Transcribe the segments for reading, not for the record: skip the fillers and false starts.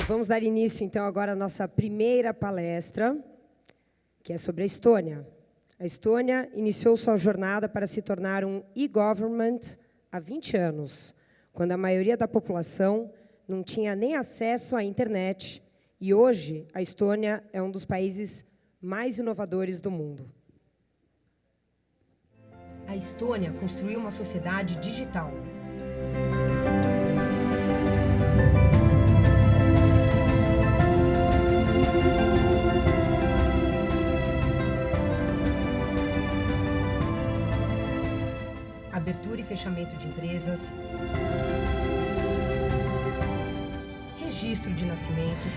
Vamos dar início, então, agora à nossa primeira palestra, que é sobre a Estônia. A Estônia iniciou sua jornada para se tornar um e-government há 20 anos, quando a maioria da população não tinha nem acesso à internet, e hoje a Estônia é um dos países mais inovadores do mundo. A Estônia construiu uma sociedade digital. Abertura e fechamento de empresas, registro de nascimentos,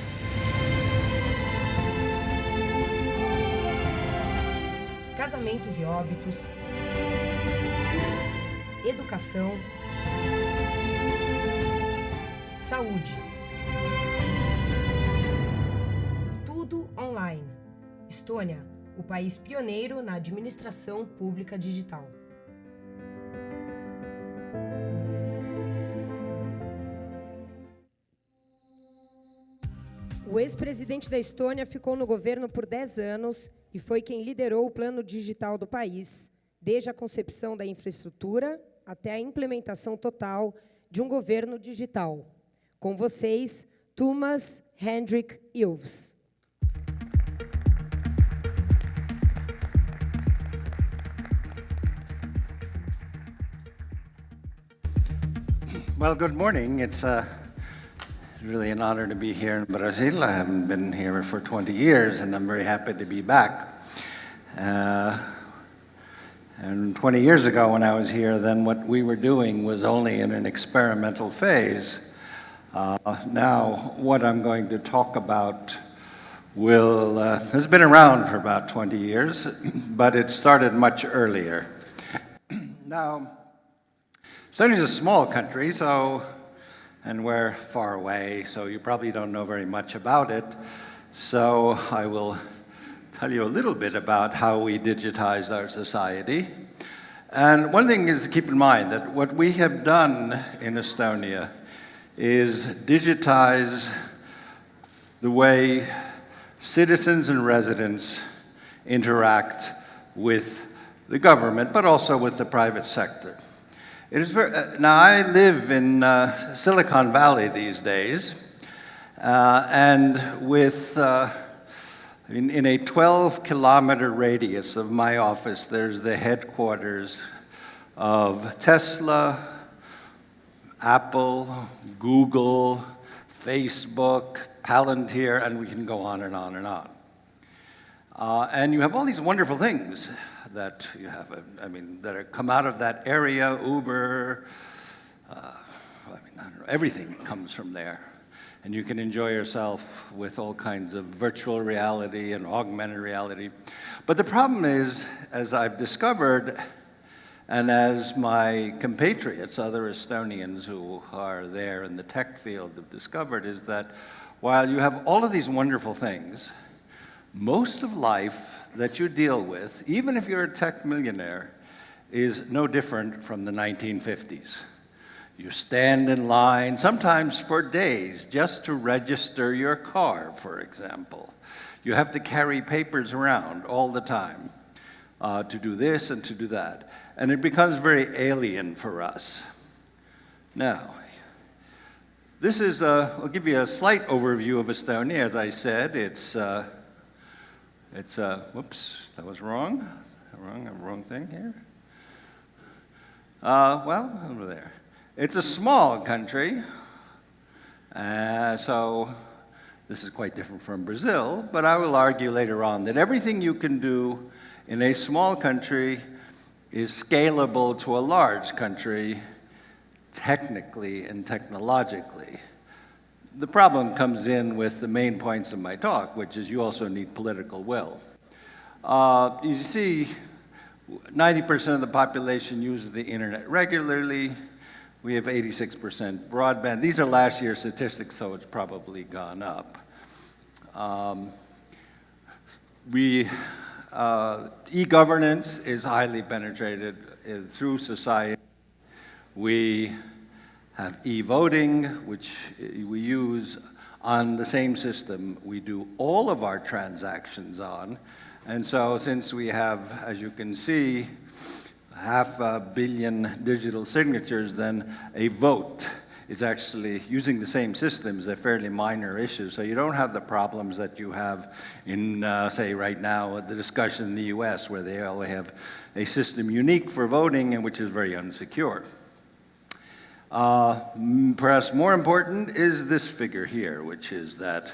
casamentos e óbitos, educação, saúde. Tudo online. Estônia, o país pioneiro na administração pública digital. O ex-presidente da Estônia ficou no governo por 10 anos e foi quem liderou o plano digital do país, desde a concepção da infraestrutura até a implementação total de um governo digital. Com vocês, Toomas Hendrik Ilves. Well, good morning. It's really an honor to be here in Brazil. I haven't been here for 20 years, and I'm very happy to be back. And 20 years ago when I was here, then what we were doing was only in an experimental phase. Now, what I'm going to talk about has been around for about 20 years, but it started much earlier. Now, Estonia is a small country, and we're far away, so you probably don't know very much about it. So I will tell you a little bit about how we digitized our society. And one thing is to keep in mind that what we have done in Estonia is digitize the way citizens and residents interact with the government, but also with the private sector. It is now, I live in Silicon Valley these days, and in a 12-kilometer radius of my office, there's the headquarters of Tesla, Apple, Google, Facebook, Palantir, and we can go on and on and on. And you have all these wonderful things that you have, that are come out of that area, Uber, I don't know, everything comes from there. And you can enjoy yourself with all kinds of virtual reality and augmented reality. But the problem is, as I've discovered, and as my compatriots, other Estonians who are there in the tech field have discovered, is that while you have all of these wonderful things, most of life that you deal with, even if you're a tech millionaire, is no different from the 1950s. You stand in line, sometimes for days, just to register your car, for example. You have to carry papers around all the time to do this and to do that. And it becomes very alien for us. Now, this is, I'll give you a slight overview of Estonia. As I said, it's whoops, that was wrong. Wrong thing here. Well, over there. It's a small country, so this is quite different from Brazil, but I will argue later on that everything you can do in a small country is scalable to a large country, technically and technologically. The problem comes in with the main points of my talk, which is you also need political will. You see, 90% of the population uses the internet regularly. We have 86% broadband. These are last year's statistics, so it's probably gone up. E-governance is highly penetrated through society. We have e-voting, which we use on the same system we do all of our transactions on. And so since we have, as you can see, 500 million digital signatures, then a vote is actually, using the same system, is a fairly minor issue. So you don't have the problems that you have in, say, right now, the discussion in the US, where they only have a system unique for voting and which is very unsecure. Perhaps more important is this figure here, which is that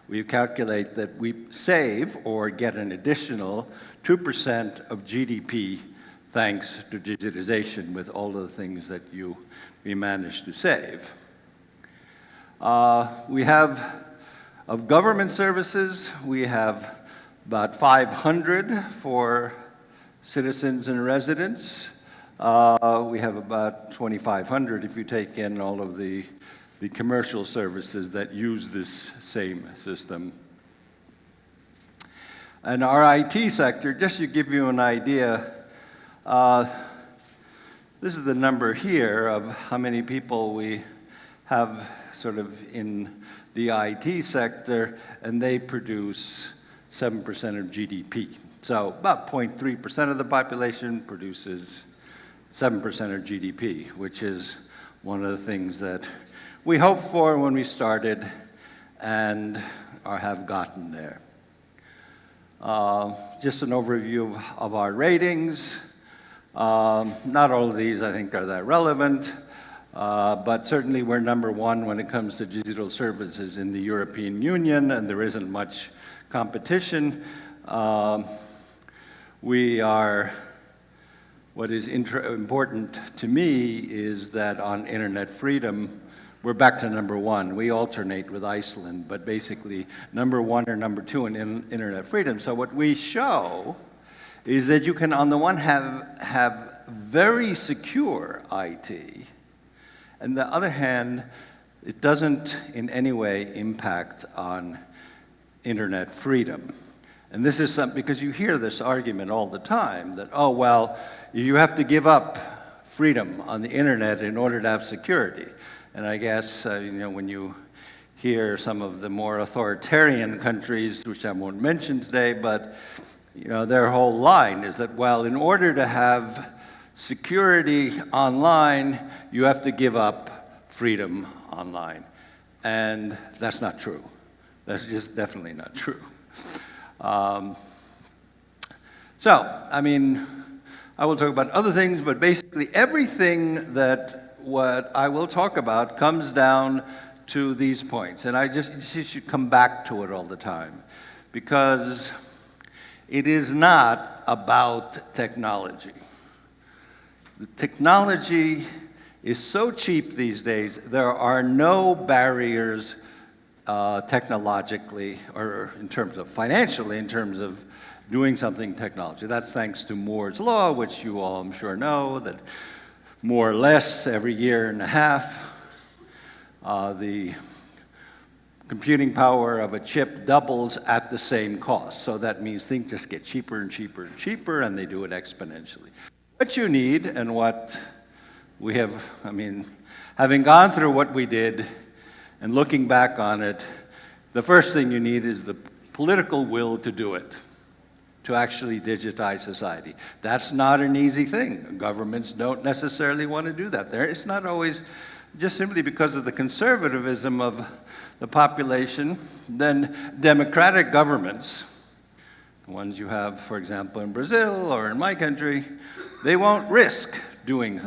we calculate that we save or get an additional 2% of GDP thanks to digitization with all of the things that we managed to save. We have, of government services, we have about 500 for citizens and residents. We have about 2,500 if you take in all of the commercial services that use this same system. And our IT sector, just to give you an idea, this is the number here of how many people we have sort of in the IT sector, and they produce 7% of GDP. So about 0.3% of the population produces 7% of GDP, which is one of the things that we hoped for when we started and have gotten there. Just an overview of our ratings. Not all of these, I think, are that relevant, but certainly we're number one when it comes to digital services in the European Union, and there isn't much competition. We are, what is important to me is that on internet freedom, we're back to number one. We alternate with Iceland, but basically number one or number two in internet freedom. So what we show is that you can, on the one have very secure IT, and the other hand, it doesn't in any way impact on internet freedom. And this is something, because you hear this argument all the time, that, oh, well, you have to give up freedom on the internet in order to have security. And I guess, when you hear some of the more authoritarian countries, which I won't mention today, but their whole line is that, well, in order to have security online, you have to give up freedom online. And that's not true. That's just definitely not true. I will talk about other things, but basically everything that what I will talk about comes down to these points. And you should come back to it all the time, because it is not about technology. The technology is so cheap these days, there are no barriers technologically or in terms of financially, in terms of doing something technology. That's thanks to Moore's Law, which you all, I'm sure, know, that more or less every year and a half, the computing power of a chip doubles at the same cost. So that means things just get cheaper and cheaper and cheaper, and they do it exponentially. What you need, and what we have, having gone through what we did and looking back on it, the first thing you need is the political will to do it, to actually digitize society. That's not an easy thing. Governments don't necessarily want to do that. It's not always just simply because of the conservatism of the population. Then democratic governments, the ones you have, for example, in Brazil or in my country, they won't risk doing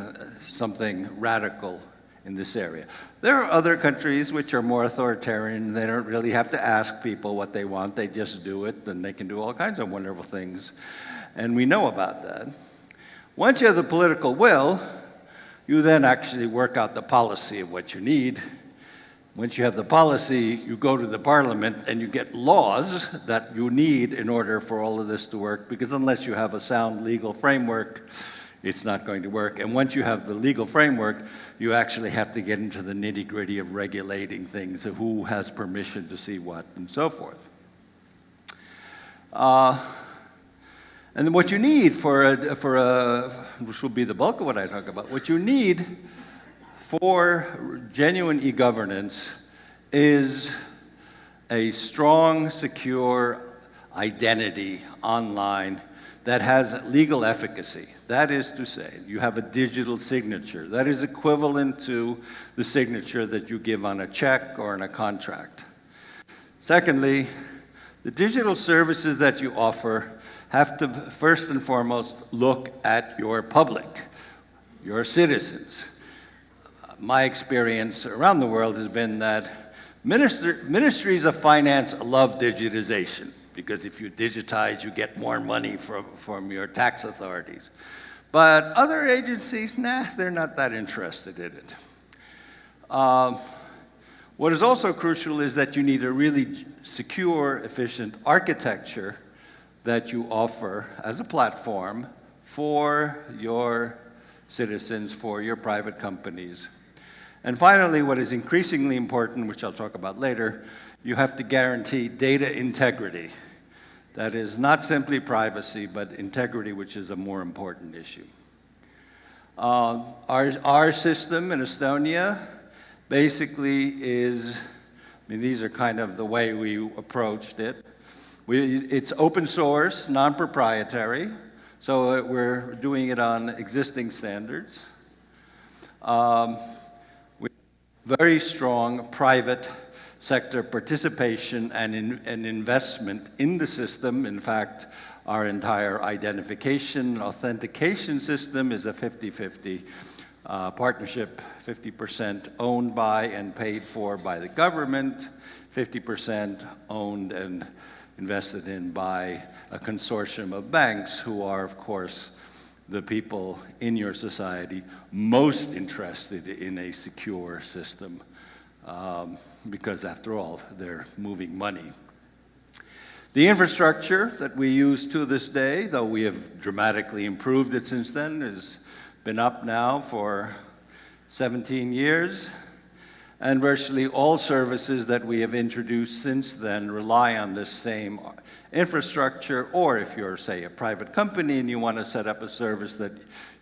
something radical in this area. There are other countries which are more authoritarian. They don't really have to ask people what they want. They just do it, and they can do all kinds of wonderful things. And we know about that. Once you have the political will, you then actually work out the policy of what you need. Once you have the policy, you go to the parliament and you get laws that you need in order for all of this to work, because unless you have a sound legal framework, it's not going to work. And once you have the legal framework, you actually have to get into the nitty-gritty of regulating things, of who has permission to see what, and so forth. And what you need which will be the bulk of what I talk about, what you need for genuine e-governance is a strong, secure identity online that has legal efficacy. That is to say, you have a digital signature that is equivalent to the signature that you give on a check or in a contract. Secondly, the digital services that you offer have to first and foremost look at your public, your citizens. My experience around the world has been that ministries of finance love digitization, because if you digitize, you get more money from your tax authorities. But other agencies, nah, they're not that interested in it. What is also crucial is that you need a really secure, efficient architecture that you offer as a platform for your citizens, for your private companies. And finally, what is increasingly important, which I'll talk about later, you have to guarantee data integrity. That is not simply privacy, but integrity, which is a more important issue. Our system in Estonia basically is, these are kind of the way we approached it. It's open source, non-proprietary, so we're doing it on existing standards. Very strong private sector participation and investment in the system. In fact, our entire identification, authentication system is a 50-50 partnership, 50% owned by and paid for by the government, 50% owned and invested in by a consortium of banks who are, of course, the people in your society most interested in a secure system, because after all, they're moving money. The infrastructure that we use to this day, though we have dramatically improved it since then, has been up now for 17 years, and virtually all services that we have introduced since then rely on this same infrastructure, or if you're, say, a private company and you want to set up a service, that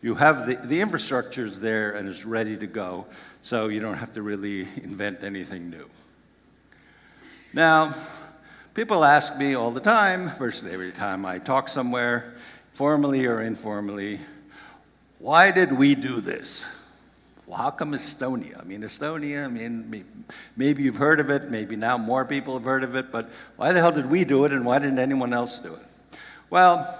you have the infrastructure is there and it's ready to go, so you don't have to really invent anything new. Now, people ask me all the time, virtually every time I talk somewhere, formally or informally, why did we do this? Well, how come Estonia? Estonia, maybe you've heard of it, maybe now more people have heard of it, but why the hell did we do it and why didn't anyone else do it? Well,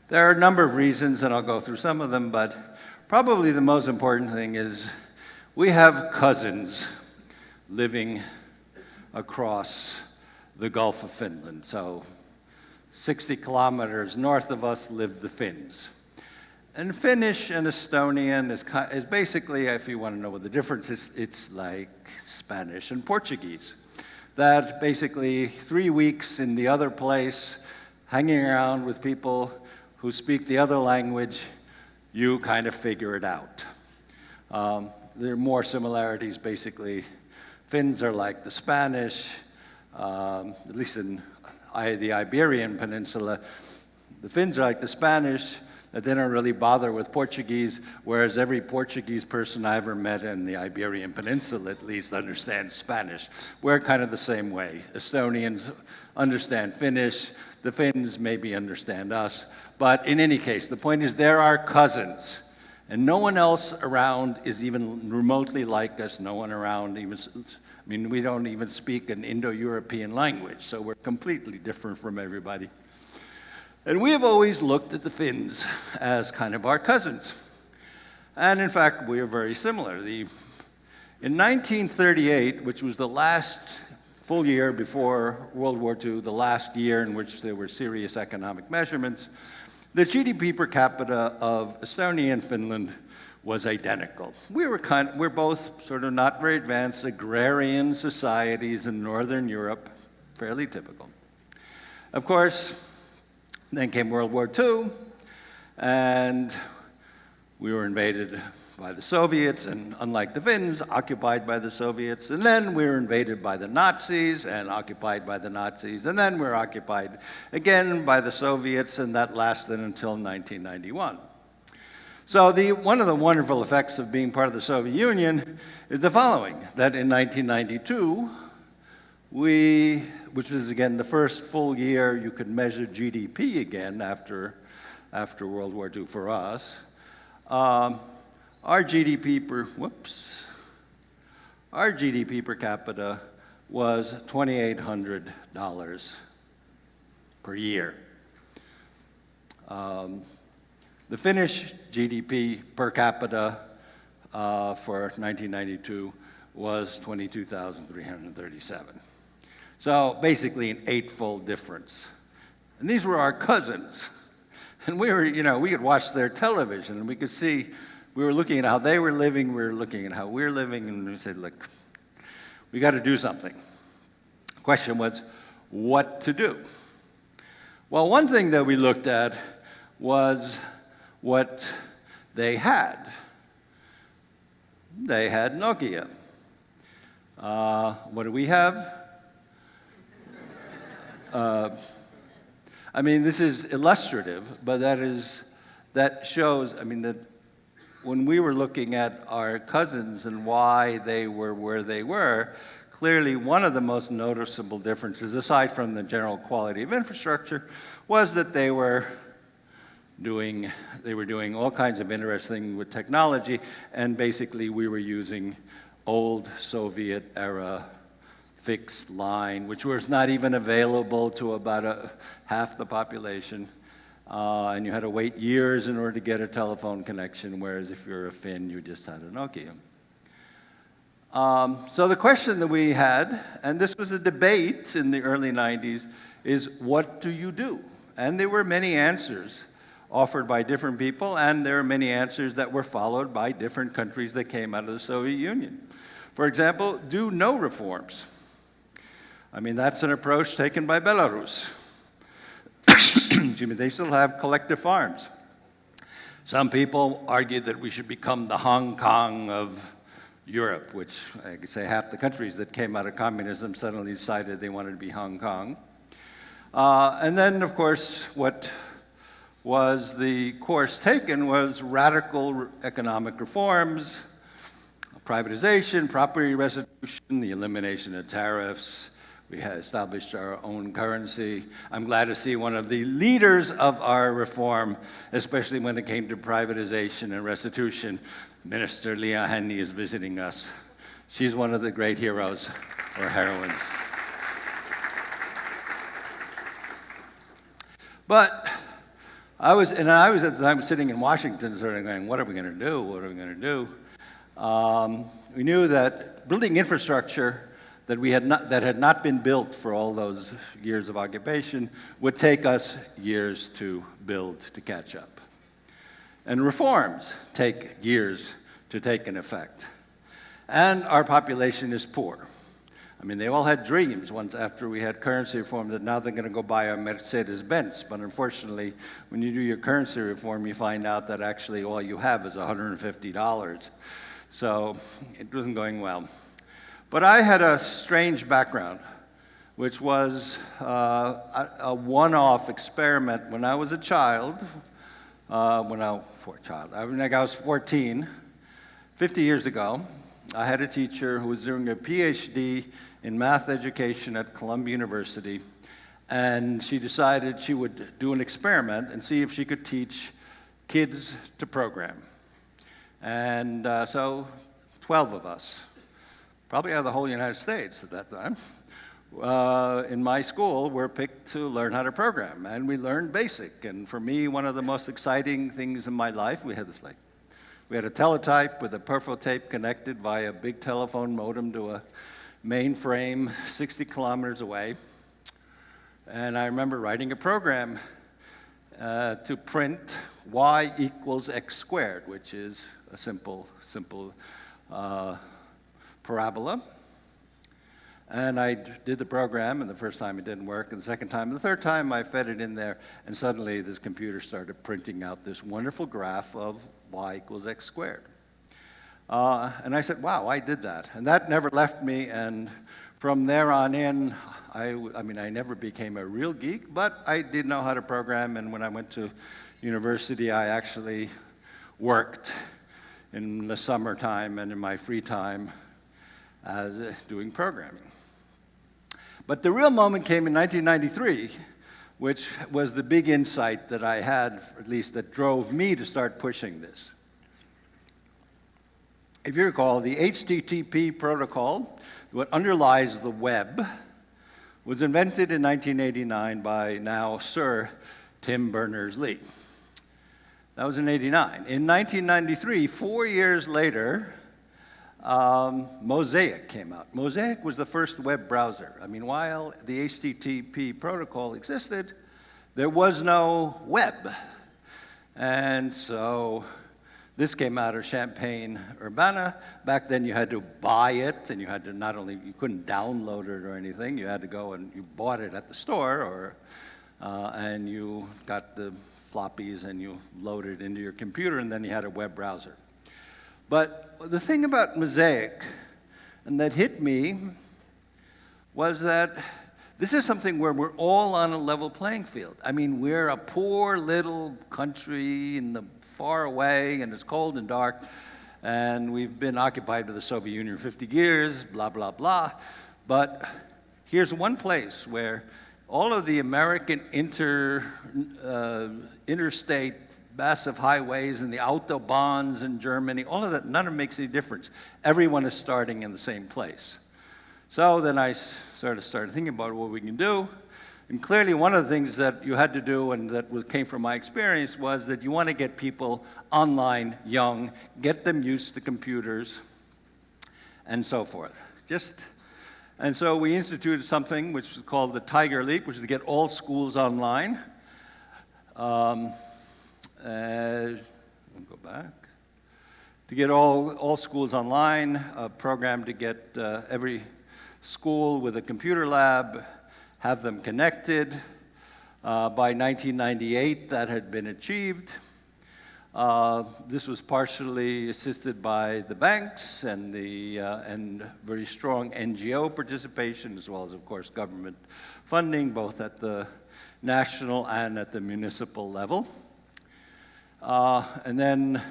there are a number of reasons, and I'll go through some of them, but probably the most important thing is we have cousins living across the Gulf of Finland. So 60 kilometers north of us live the Finns. And Finnish and Estonian is basically, if you want to know what the difference is, it's like Spanish and Portuguese. That basically 3 weeks in the other place, hanging around with people who speak the other language, you kind of figure it out. There are more similarities, basically. Finns are like the Spanish, at least in the Iberian Peninsula. The Finns are like the Spanish, that they don't really bother with Portuguese, whereas every Portuguese person I ever met in the Iberian Peninsula at least understands Spanish. We're kind of the same way. Estonians understand Finnish, the Finns maybe understand us, but in any case, the point is they're our cousins, and no one else around is even remotely like us, no one around even, we don't even speak an Indo-European language, so we're completely different from everybody. And we have always looked at the Finns as kind of our cousins. And in fact, we are very similar. In 1938, which was the last full year before World War II, the last year in which there were serious economic measurements, the GDP per capita of Estonia and Finland was identical. We're both sort of not very advanced agrarian societies in Northern Europe, fairly typical. Of course, then came World War II, and we were invaded by the Soviets, and unlike the Finns, occupied by the Soviets. And then we were invaded by the Nazis and occupied by the Nazis. And then we were occupied again by the Soviets, and that lasted until 1991. So one of the wonderful effects of being part of the Soviet Union is the following, that in 1992, which was again the first full year you could measure GDP again after World War II for us, our GDP per capita was $2,800 per year. The Finnish GDP per capita for 1992 was 22,337. So basically an eightfold difference. And these were our cousins. And we could watch their television, and we could see, we were looking at how they were living, we were looking at how we're living, and we said, look, we got to do something. The question was, what to do? Well, one thing that we looked at was what they had. They had Nokia. What do we have? I mean, this is illustrative, but that shows, I mean, that when we were looking at our cousins and why they were where they were, clearly one of the most noticeable differences, aside from the general quality of infrastructure, was that they were doing all kinds of interesting with technology, and basically we were using old Soviet era fixed line, which was not even available to about half the population. And you had to wait years in order to get a telephone connection, whereas if you're a Finn, you just had a Nokia. So the question that we had, and this was a debate in the early 90s, is what do you do? And there were many answers offered by different people, and there are many answers that were followed by different countries that came out of the Soviet Union. For example, do no reforms. I mean, that's an approach taken by Belarus. Excuse me, they still have collective farms. Some people argue that we should become the Hong Kong of Europe, which I could say half the countries that came out of communism suddenly decided they wanted to be Hong Kong. And then, of course, what was the course taken was radical economic reforms, privatization, property restitution, the elimination of tariffs. We had established our own currency. I'm glad to see one of the leaders of our reform, especially when it came to privatization and restitution. Minister Leah Henny is visiting us. She's one of the great heroes or heroines. But I was at the time sitting in Washington sort of going, what are we going to do? What are we going to do? We knew that building infrastructure that had not been built for all those years of occupation would take us years to build to catch up. And reforms take years to take an effect. And our population is poor. I mean, they all had dreams once after we had currency reform that now they're going to go buy a Mercedes-Benz. But unfortunately, when you do your currency reform, you find out that actually all you have is $150. So it wasn't going well. But I had a strange background, which was a one-off experiment when I was a child. I was 14, 50 years ago. I had a teacher who was doing a PhD in math education at Columbia University, and she decided she would do an experiment and see if she could teach kids to program. And so 12 of us, probably out of the whole United States at that time, in my school were picked to learn how to program, and we learned BASIC. And for me, one of the most exciting things in my life, we had a teletype with a peripheral tape connected via a big telephone modem to a mainframe 60 kilometers away. And I remember writing a program to print y equals x squared, which is a simple parabola. And I did the program, and the first time it didn't work, and the second time, and the third time I fed it in there, and suddenly this computer started printing out this wonderful graph of y equals x squared. And I said, wow, I did that. And that never left me, and from there on in, I mean, I never became a real geek, but I did know how to program, and when I went to university, I actually worked in the summertime and in my free time as doing programming. But the real moment came in 1993, which was the big insight that I had, at least that drove me to start pushing this. If you recall, the HTTP protocol, what underlies the web, was invented in 1989 by now Sir Tim Berners-Lee. That was in '89. In 1993, 4 years later, Mosaic came out. Mosaic was the first web browser. I mean, while the HTTP protocol existed, there was no web. And so this came out of Champaign-Urbana. Back then you had to buy it, and you had to not only, you couldn't download it or anything, you had to go and you bought it at the store, or, and you got the floppies and you loaded it into your computer, and then you had a web browser. But the thing about Mosaic, and that hit me, was that this is something where we're all on a level playing field. I mean, we're a poor little country in the far away, and it's cold and dark, and we've been occupied by the Soviet Union for 50 years, blah, blah, blah. But here's one place where all of the American interstate massive highways and the autobahns in Germany, all of that, none of it makes any difference. Everyone is starting in the same place. So then I started thinking about what we can do. And clearly one of the things that you had to do, and that came from my experience, was that you want to get people online young, get them used to computers, and so forth. And so we instituted something which is called the Tiger Leap, which is to get all schools online. We'll go back. To get all schools online, a program to get every school with a computer lab, have them connected. By 1998, that had been achieved. This was partially assisted by the banks and very strong NGO participation, as well as, of course, government funding, both at the national and at the municipal level. And then, at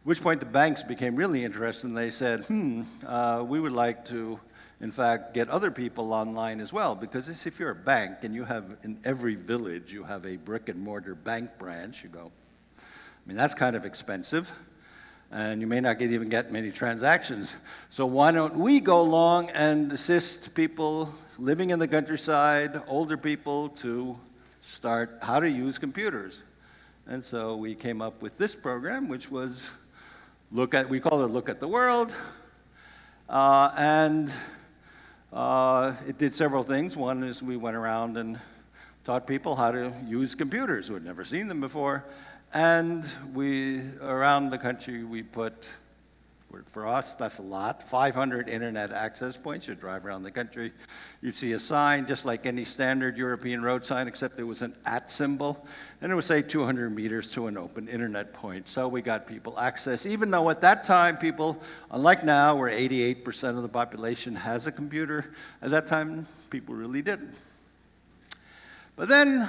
which point the banks became really interested, and they said, we would like to, in fact, get other people online as well, because if you're a bank and you have, in every village, you have a brick and mortar bank branch, you go, I mean, that's kind of expensive, and you may not even get many transactions. So why don't we go along and assist people living in the countryside, older people, to start how to use computers? And so we came up with this program, which was we call it Look at the World. It did several things. One is we went around and taught people how to use computers who had never seen them before. And around the country, we put, for us, that's a lot, 500 internet access points. You'd drive around the country, you'd see a sign, just like any standard European road sign, except it was an @ symbol, and it would say 200 meters to an open internet point. So we got people access, even though at that time people, unlike now, where 88% of the population has a computer, at that time, people really didn't. But then,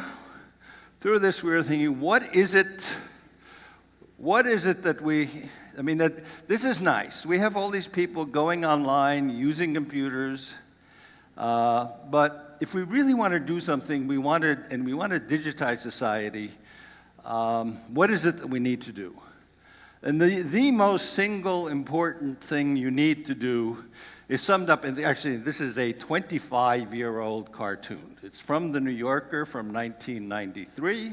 through this, we were thinking, what is it that this is nice. We have all these people going online, using computers, but if we really want to do something, we want to digitize society, what is it that we need to do? And the most single important thing you need to do is summed up in actually, this is a 25-year-old cartoon. It's from The New Yorker from 1993,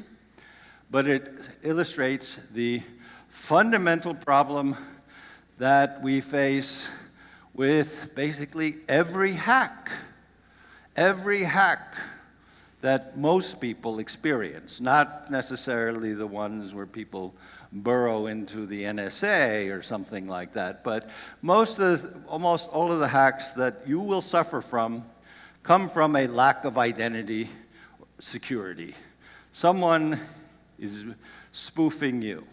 but it illustrates the fundamental problem that we face with basically every hack that most people experience, not necessarily the ones where people burrow into the NSA or something like that, but almost all of the hacks that you will suffer from come from a lack of identity security. Someone is spoofing you,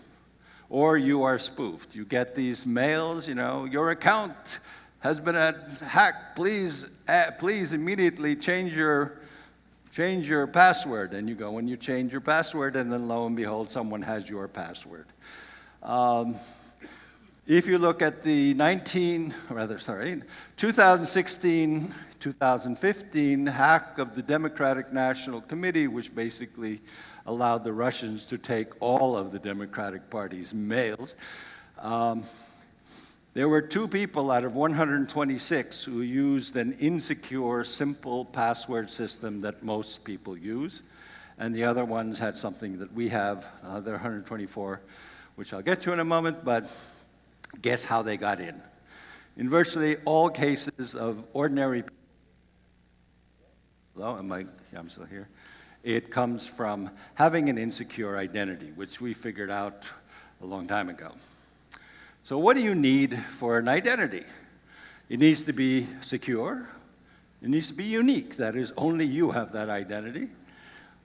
or you are spoofed. You get these mails, you know, your account has been hacked. Please immediately change your password. And you go and you change your password, and then lo and behold, someone has your password. If you look at the 2016-2015 hack of the Democratic National Committee, which basically allowed the Russians to take all of the Democratic Party's mails, there were 2 people out of 126 who used an insecure, simple password system that most people use, and the other ones had something that we have, the 124, which I'll get to in a moment, but guess how they got in? In virtually all cases of ordinary people, hello, I'm still here. It comes from having an insecure identity, which we figured out a long time ago. So what do you need for an identity? It needs to be secure. It needs to be unique. That is, only you have that identity.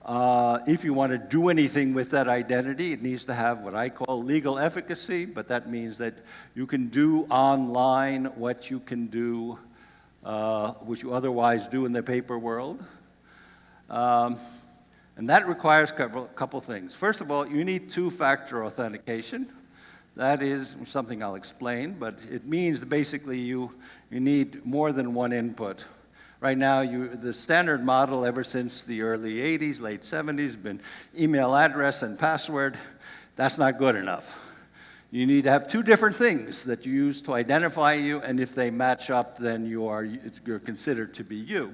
If you want to do anything with that identity, it needs to have what I call legal efficacy, but that means that you can do online what you can do, what you otherwise do in the paper world. And that requires a couple things. First of all, you need 2-factor authentication. That is something I'll explain, but it means that basically you need more than one input. Right now, the standard model ever since the early 80s, late 70s, has been email address and password. That's not good enough. You need to have 2 different things that you use to identify you, and if they match up, then you're considered to be you.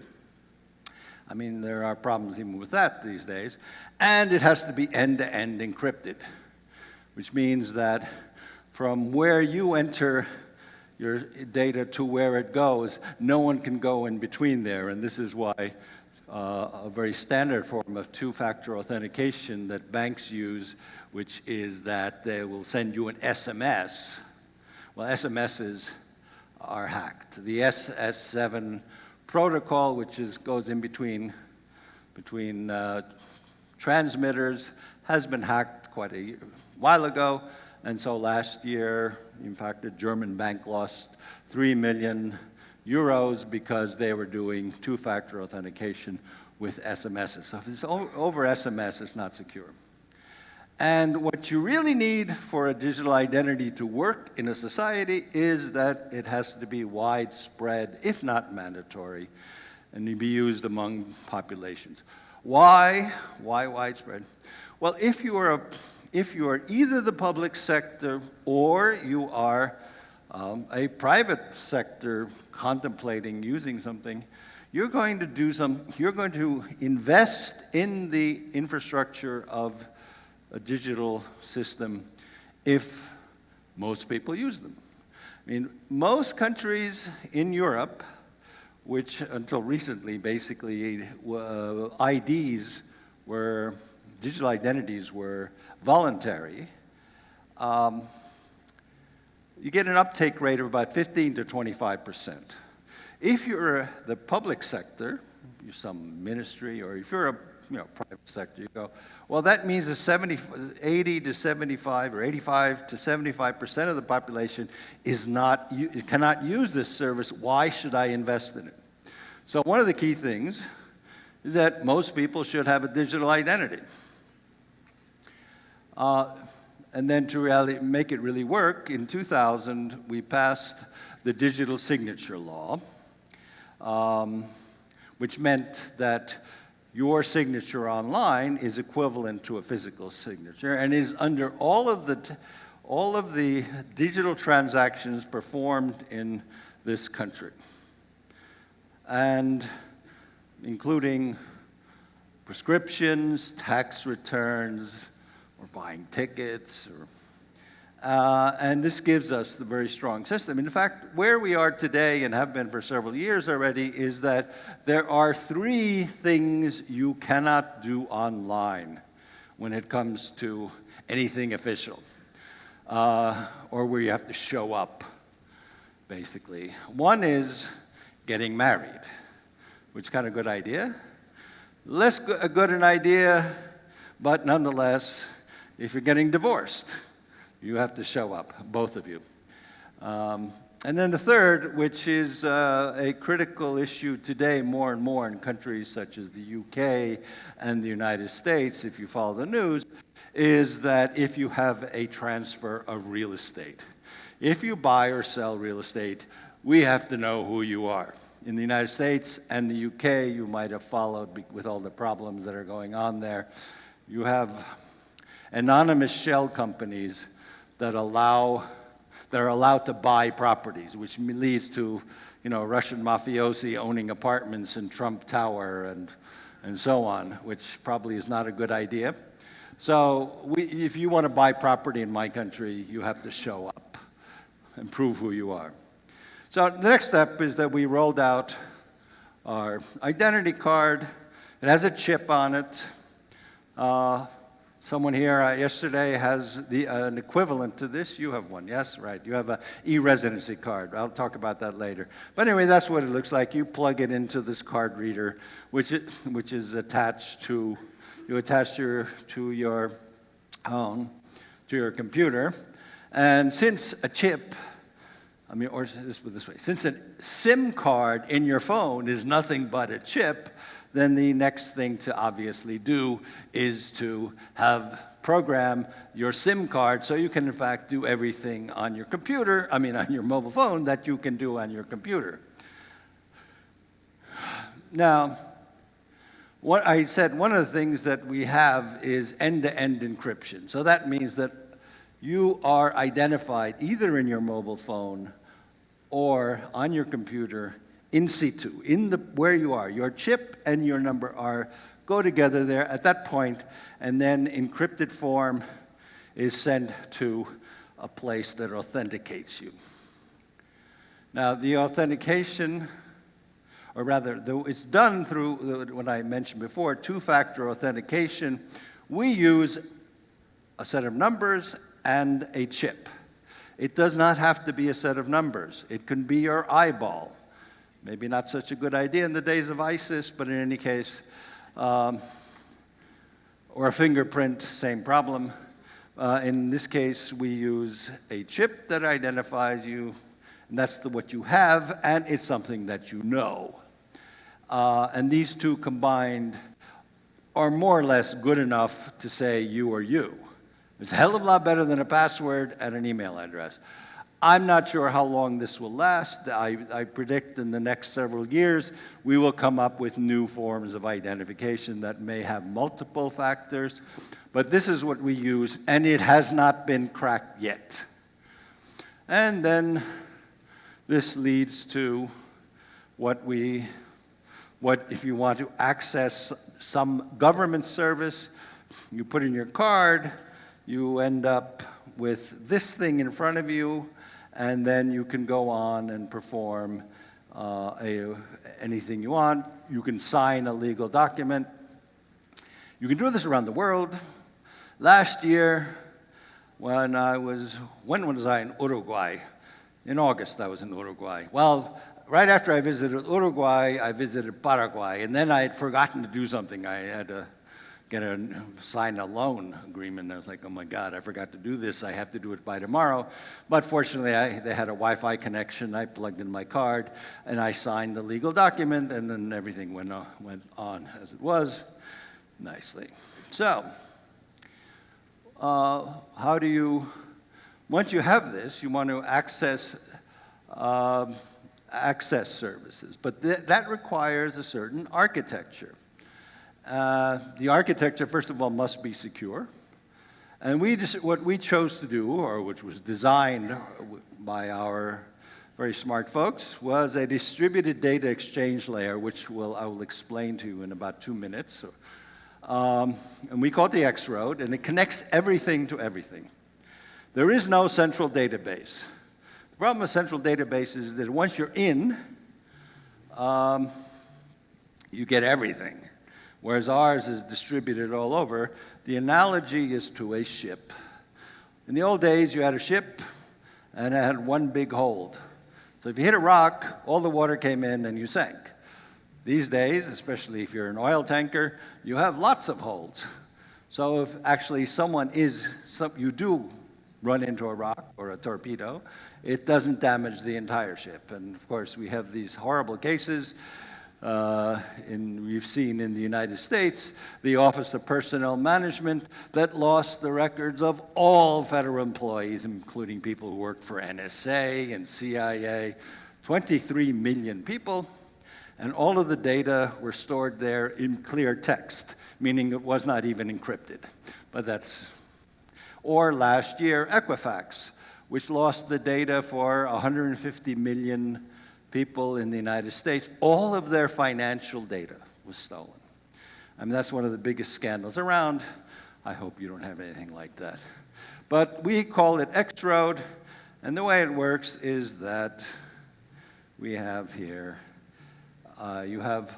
I mean, there are problems even with that these days. And it has to be end-to-end encrypted, which means that from where you enter your data to where it goes, no one can go in between there, and this is why a very standard form of 2-factor authentication that banks use, which is that they will send you an SMS. Well, SMSs are hacked. The SS7 protocol, which goes in between transmitters, has been hacked quite a while ago. And so last year, in fact, a German bank lost 3 million euros because they were doing 2-factor authentication with SMSs. So if it's over SMS, it's not secure. And what you really need for a digital identity to work in a society is that it has to be widespread, if not mandatory, and to be used among populations. Why? Why widespread? Well, if you are either the public sector or you are a private sector contemplating using something, you're going to invest in the infrastructure of a digital system if most people use them. I mean, most countries in Europe, which until recently basically digital identities were voluntary, you get an uptake rate of about 15 to 25%. If you're the public sector, you're some ministry, or if you're a private sector, you go, well, that means that 80 to 75 or 85 to 75% of the population cannot use this service. Why should I invest in it? So one of the key things is that most people should have a digital identity. And then to make it really work, in 2000, we passed the digital signature law, which meant that your signature online is equivalent to a physical signature and is under all of the digital transactions performed in this country, and including prescriptions, tax returns, or buying tickets, and this gives us the very strong system. In fact, where we are today, and have been for several years already, is that there are 3 things you cannot do online when it comes to anything official, or where you have to show up, basically. One is getting married, which is kind of a good idea. Less good an idea, but nonetheless, if you're getting divorced, You have to show up, both of you. And then the third, which is a critical issue today more and more in countries such as the UK and the United States, if you follow the news, is that if you have a transfer of real estate, if you buy or sell real estate, we have to know who you are. In the United States and the UK, you might have followed with all the problems that are going on there. You have anonymous shell companies that are allowed to buy properties, which leads to, Russian mafiosi owning apartments in Trump Tower and so on, which probably is not a good idea. So if you want to buy property in my country, you have to show up and prove who you are. So the next step is that we rolled out our identity card. It has a chip on it. Someone here yesterday has an equivalent to this. You have one, yes? Right. You have an e-residency card. I'll talk about that later. But anyway, that's what it looks like. You plug it into this card reader, which is attached to, to your computer. And since a chip, or this way, since a SIM card in your phone is nothing but a chip, then the next thing to obviously do is to program your SIM card so you can in fact do everything on your computer, on your mobile phone that you can do on your computer. Now, what I said, one of the things that we have is end-to-end encryption. So that means that you are identified either in your mobile phone or on your computer in situ, where you are. Your chip and your number go together there at that point, and then encrypted form is sent to a place that authenticates you. Now, the authentication, or rather, it's done through what I mentioned before, two-factor authentication. We use a set of numbers and a chip. It does not have to be a set of numbers. It can be your eyeball. Maybe not such a good idea in the days of ISIS, but in any case, or a fingerprint, same problem. In this case, we use a chip that identifies you, and that's what you have, and it's something that you know. And these two combined are more or less good enough to say you are you. It's a hell of a lot better than a password and an email address. I'm not sure how long this will last. I predict in the next several years we will come up with new forms of identification that may have multiple factors, but this is what we use, and it has not been cracked yet. And then this leads to what if you want to access some government service, you put in your card, you end up with this thing in front of you, and then you can go on and perform anything you want. You can sign a legal document. You can do this around the world. Last year, when was I in Uruguay? In August, I was in Uruguay. Well, right after I visited Uruguay, I visited Paraguay, and then I had forgotten to do something. I had to sign a loan agreement. I was like, oh my God, I forgot to do this. I have to do it by tomorrow. But fortunately, they had a Wi-Fi connection. I plugged in my card, and I signed the legal document, and then everything went on as it was, nicely. So, once you have this, you want to access services. But that requires a certain architecture. The architecture, first of all, must be secure. And what we chose to do, or which was designed by our very smart folks, was a distributed data exchange layer, which I will explain to you in about 2 minutes. And we call it the X-Road, and it connects everything to everything. There is no central database. The problem with central databases is that once you're in, you get everything. Whereas ours is distributed all over. The analogy is to a ship. In the old days, you had a ship, and it had one big hold. So if you hit a rock, all the water came in and you sank. These days, especially if you're an oil tanker, you have lots of holds. So if actually you do run into a rock or a torpedo, it doesn't damage the entire ship. And of course, we have these horrible cases. We've seen in the United States, the Office of Personnel Management that lost the records of all federal employees, including people who worked for NSA and CIA, 23 million people, and all of the data were stored there in clear text, meaning it was not even encrypted. But that's, or last year, Equifax, which lost the data for 150 million people in the United States. All of their financial data was stolen. I mean, that's one of the biggest scandals around. I hope you don't have anything like that. But we call it X-Road, and the way it works is that we have here, you have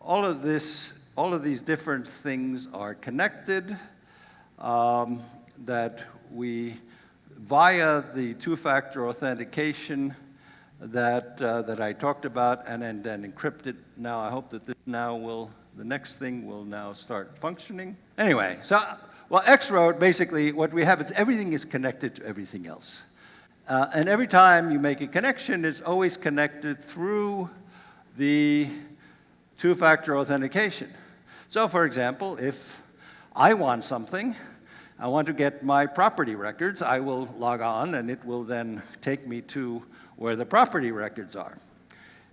all of these different things are connected, that we, via the two-factor authentication that I talked about, and then encrypted. Now I hope that the next thing will now start functioning. Anyway, so, well, X-Road, basically what we have is everything is connected to everything else. And every time you make a connection, it's always connected through the two-factor authentication. So for example, if I want something, I want to get my property records, I will log on and it will then take me to where the property records are.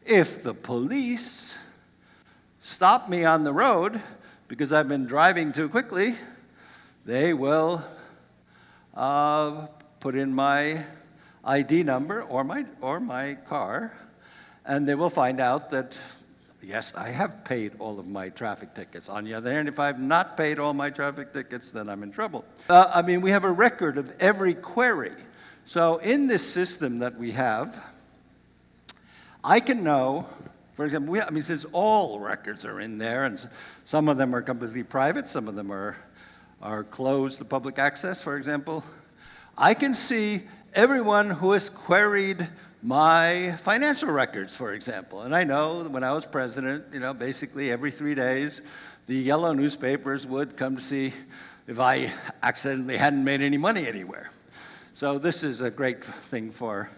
If the police stop me on the road because I've been driving too quickly, they will put in my ID number or my car, and they will find out that, yes, I have paid all of my traffic tickets. On the other hand, if I've not paid all my traffic tickets, then I'm in trouble. I mean, we have a record of every query. So in this system that we have, I can know, for example, since all records are in there, and some of them are completely private, some of them are closed to public access, for example, I can see everyone who has queried my financial records, for example. And I know that when I was president, basically every 3 days, the yellow newspapers would come to see if I accidentally hadn't made any money anywhere. So this is a great thing for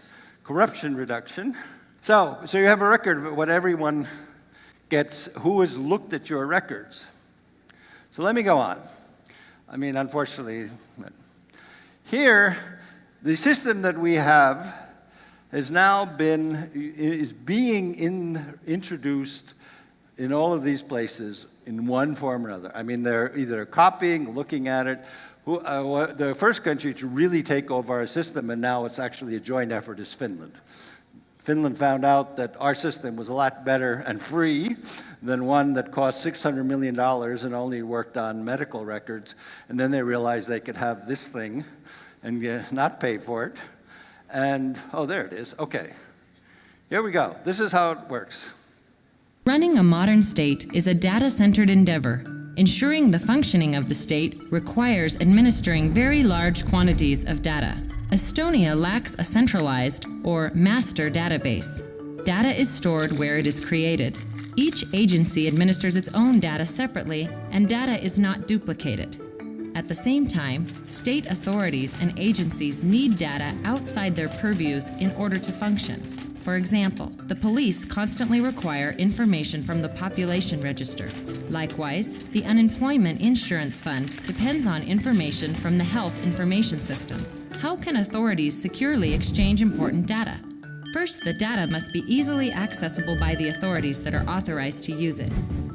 corruption reduction. So you have a record of what everyone gets, who has looked at your records. So let me go on. I mean, unfortunately, here, the system that we have has now is being introduced in all of these places in one form or another. I mean, they're either copying, looking at it. The first country to really take over our system, and now it's actually a joint effort, is Finland. Finland found out that our system was a lot better and free than one that cost $600 million and only worked on medical records. And then they realized they could have this thing and not pay for it. And, oh, there it is. Okay. Here we go. This is how it works. Running a modern state is a data-centered endeavor. Ensuring the functioning of the state requires administering very large quantities of data. Estonia lacks a centralized or master database. Data is stored where it is created. Each agency administers its own data separately, and data is not duplicated. At the same time, state authorities and agencies need data outside their purviews in order to function. For example, the police constantly require information from the population register. Likewise, the unemployment insurance fund depends on information from the health information system. How can authorities securely exchange important data? First, the data must be easily accessible by the authorities that are authorized to use it.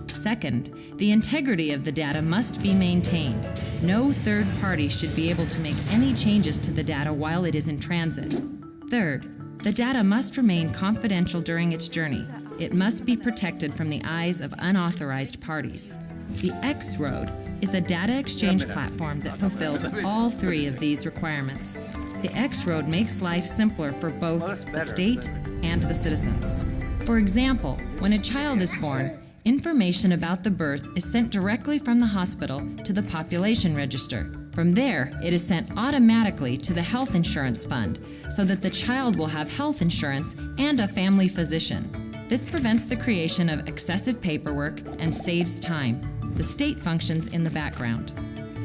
Second, the integrity of the data must be maintained. No third party should be able to make any changes to the data while it is in transit. Third, the data must remain confidential during its journey. It must be protected from the eyes of unauthorized parties. The X-Road is a data exchange platform that fulfills all three of these requirements. The X-Road makes life simpler for both the state and the citizens. For example, when a child is born, information about the birth is sent directly from the hospital to the population register. From there, it is sent automatically to the health insurance fund so that the child will have health insurance and a family physician. This prevents the creation of excessive paperwork and saves time. The state functions in the background.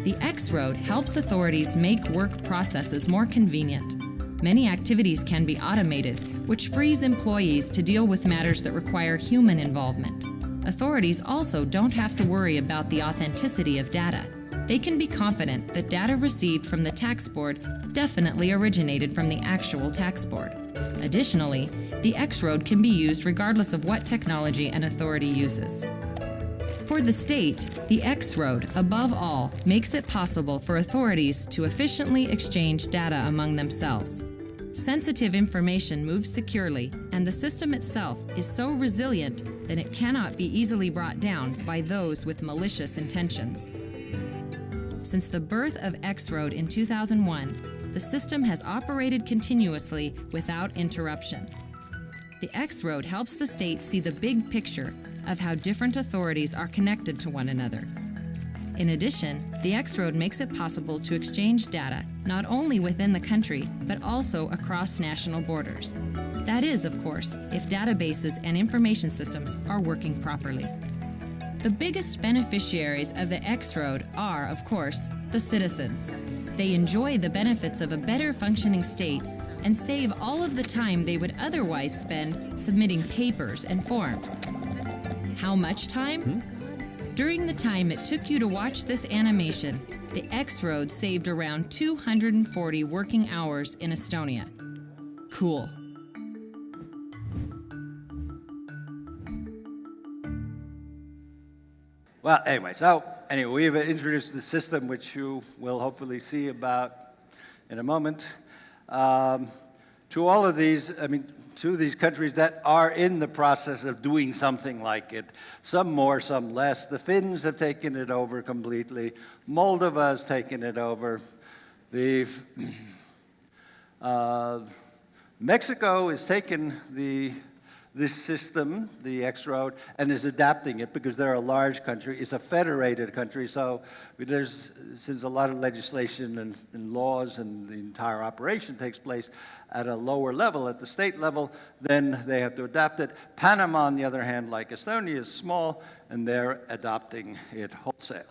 The X-Road helps authorities make work processes more convenient. Many activities can be automated, which frees employees to deal with matters that require human involvement. Authorities also don't have to worry about the authenticity of data. They can be confident that data received from the tax board definitely originated from the actual tax board. Additionally, the X-Road can be used regardless of what technology an authority uses. For the state, the X-Road, above all, makes it possible for authorities to efficiently exchange data among themselves. Sensitive information moves securely, and the system itself is so resilient that it cannot be easily brought down by those with malicious intentions. Since the birth of X-Road in 2001, the system has operated continuously without interruption. The X-Road helps the state see the big picture of how different authorities are connected to one another. In addition, the X-Road makes it possible to exchange data not only within the country, but also across national borders. That is, of course, if databases and information systems are working properly. The biggest beneficiaries of the X-Road are, of course, the citizens. They enjoy the benefits of a better functioning state and save all of the time they would otherwise spend submitting papers and forms. How much time? During the time it took you to watch this animation, the X-Road saved around 240 working hours in Estonia. Cool. Well, anyway, we've introduced the system, which you will hopefully see about in a moment, to all of these, to these countries that are in the process of doing something like it, some more, some less. The Finns have taken it over completely. Moldova has taken it over. Mexico has taken this system, the X-Road, and is adapting it because they're a large country. It's a federated country, so since a lot of legislation and laws and the entire operation takes place at a lower level, at the state level, then they have to adapt it. Panama, on the other hand, like Estonia, is small, and they're adopting it wholesale.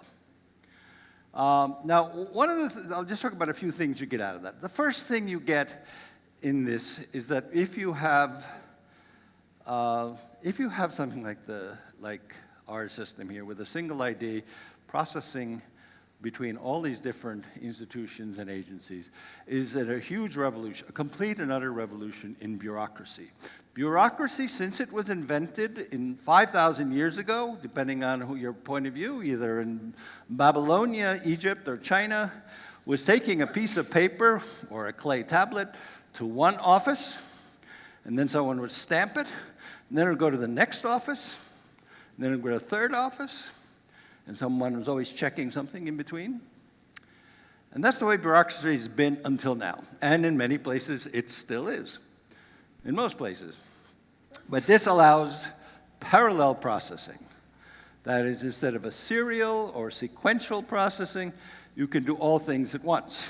Now, I'll just talk about a few things you get out of that. The first thing you get in this is that if you have something like our system here with a single ID processing between all these different institutions and agencies, is a huge revolution, a complete and utter revolution in bureaucracy. Bureaucracy, since it was invented in 5,000 years ago, depending on your point of view, either in Babylonia, Egypt, or China, was taking a piece of paper or a clay tablet to one office, and then someone would stamp it, and then it would go to the next office, and then it would go to a third office, and someone was always checking something in between. And that's the way bureaucracy has been until now. And in many places, it still is. In most places. But this allows parallel processing. That is, instead of a serial or sequential processing, you can do all things at once.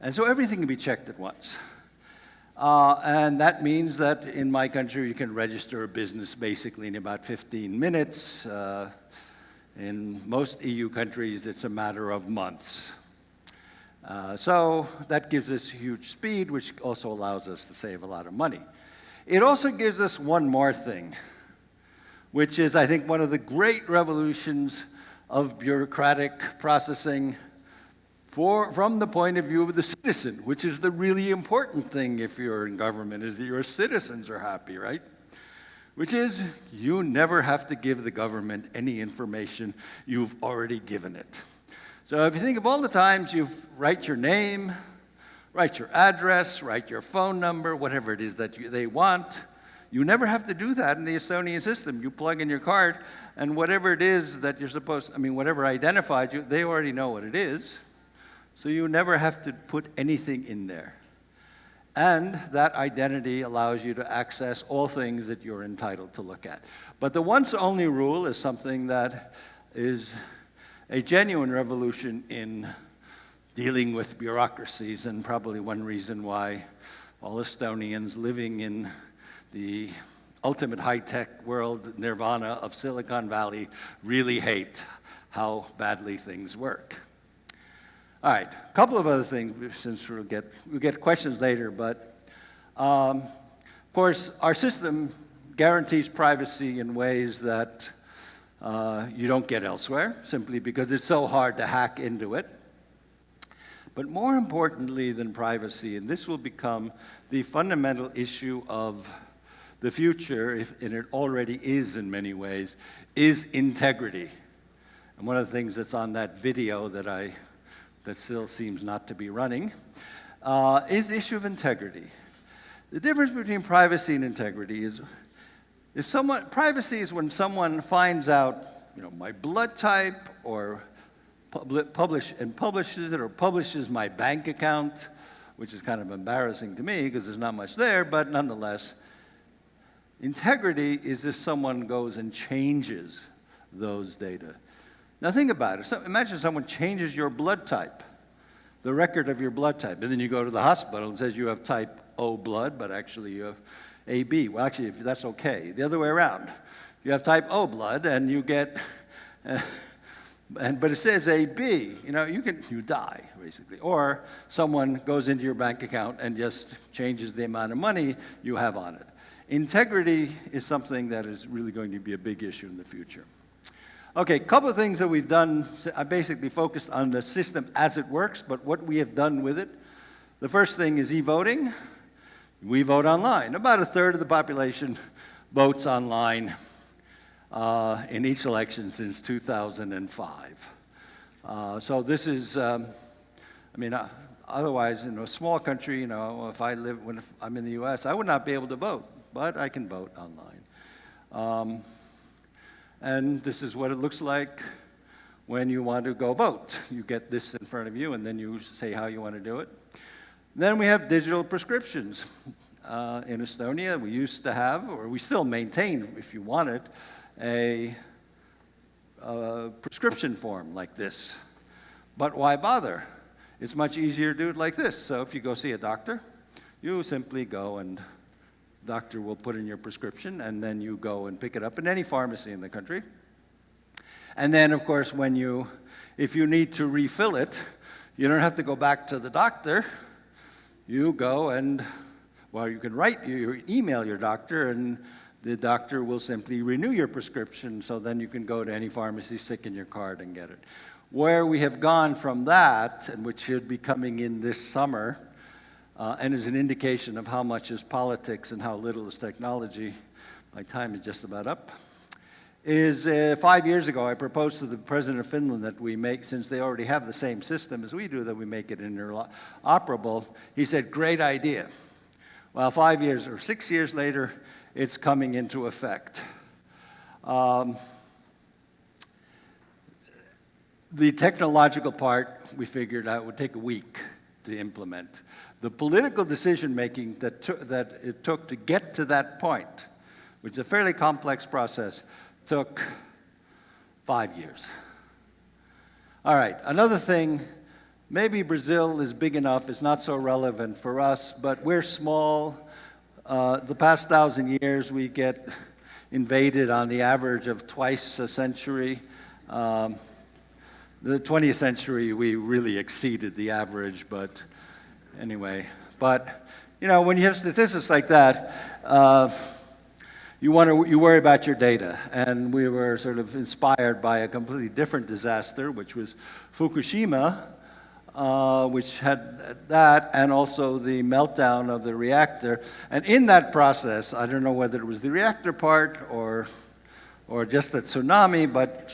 And so everything can be checked at once. And that means that in my country, you can register a business basically in about 15 minutes. In most EU countries, it's a matter of months. So that gives us huge speed, which also allows us to save a lot of money. It also gives us one more thing, which is, I think, one of the great revolutions of bureaucratic processing from the point of view of the citizen, which is the really important thing if you're in government, is that your citizens are happy, right? Which is, you never have to give the government any information you've already given it. So if you think of all the times you write your name, write your address, write your phone number, whatever it is that they want, you never have to do that in the Estonian system. You plug in your card, and whatever it is that you're supposed, whatever identifies you, they already know what it is. So you never have to put anything in there. And that identity allows you to access all things that you're entitled to look at. But the once-only rule is something that is a genuine revolution in dealing with bureaucracies, and probably one reason why all Estonians living in the ultimate high-tech world nirvana of Silicon Valley really hate how badly things work. All right, a couple of other things, since we'll get questions later, but of course, our system guarantees privacy in ways that you don't get elsewhere, simply because it's so hard to hack into it. But more importantly than privacy, and this will become the fundamental issue of the future, and it already is in many ways, is integrity. And one of the things that's on that video that still seems not to be running is the issue of integrity. The difference between privacy and integrity is privacy is when someone finds out, my blood type, or publishes it, or publishes my bank account, which is kind of embarrassing to me because there's not much there, but nonetheless, integrity is if someone goes and changes those data. Now think about it. Imagine someone changes your blood type, the record of your blood type, and then you go to the hospital and says you have type O blood, but actually you have AB. Well, actually, that's okay. The other way around. You have type O blood, and you get, but it says AB. You die, basically. Or someone goes into your bank account and just changes the amount of money you have on it. Integrity is something that is really going to be a big issue in the future. Okay, a couple of things that we've done. I basically focused on the system as it works, but what we have done with it. The first thing is e-voting. We vote online. About a third of the population votes online in each election since 2005. So this is, otherwise, in a small country, if I'm in the US, I would not be able to vote, but I can vote online. And this is what it looks like when you want to go vote. You get this in front of you, and then you say how you want to do it. Then we have digital prescriptions. In Estonia, we used to have, or we still maintain, if you want it, a prescription form like this. But why bother? It's much easier to do it like this. So if you go see a doctor, you simply go and the doctor will put in your prescription, and then you go and pick it up in any pharmacy in the country. And then, of course, if you need to refill it, you don't have to go back to the doctor. You go and, you can email your doctor, and the doctor will simply renew your prescription, so then you can go to any pharmacy, stick in your card, and get it. Where we have gone from that, and which should be coming in this summer, and is an indication of how much is politics and how little is technology, my time is just about up, is 5 years ago I proposed to the President of Finland that we make, since they already have the same system as we do, that we make it interoperable. He said, great idea. Well, 5 years or 6 years later, it's coming into effect. The technological part, we figured out, would take a week to implement. The political decision-making that it took to get to that point, which is a fairly complex process, took 5 years. All right, another thing, maybe Brazil is big enough, it's not so relevant for us, but we're small. The past 1,000 years, we get invaded on the average of twice a century. The 20th century, we really exceeded the average, but anyway. But, when you have statistics like that, you worry about your data. And we were sort of inspired by a completely different disaster, which was Fukushima, which had that, and also the meltdown of the reactor. And in that process, I don't know whether it was the reactor part or just the tsunami, but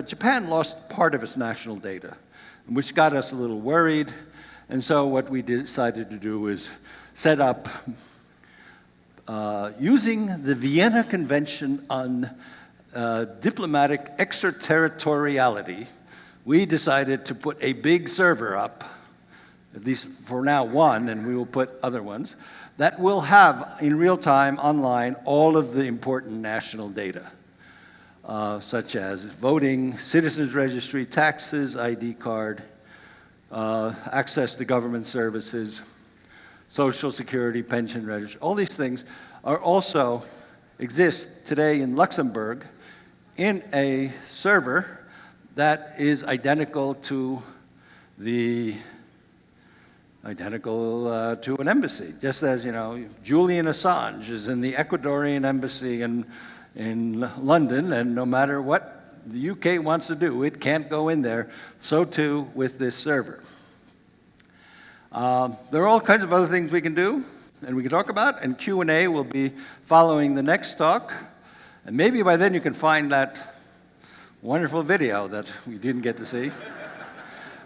Japan lost part of its national data, which got us a little worried. And so what we decided to do was set up, using the Vienna Convention on Diplomatic Extraterritoriality, we decided to put a big server up, at least for now one, and we will put other ones, that will have, in real time, online, all of the important national data, such as voting, citizens registry, taxes, ID card, access to government services, Social Security, pension registry. All these things are also exist today in Luxembourg in a server that is identical to identical to an embassy, just as, Julian Assange is in the Ecuadorian embassy in London, and no matter what the UK wants to do, it can't go in there. So too with this server. There are all kinds of other things we can do and we can talk about, and Q&A will be following the next talk. And maybe by then you can find that wonderful video that we didn't get to see.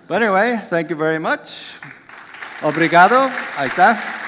But anyway, thank you very much. Obrigado. Ahí está.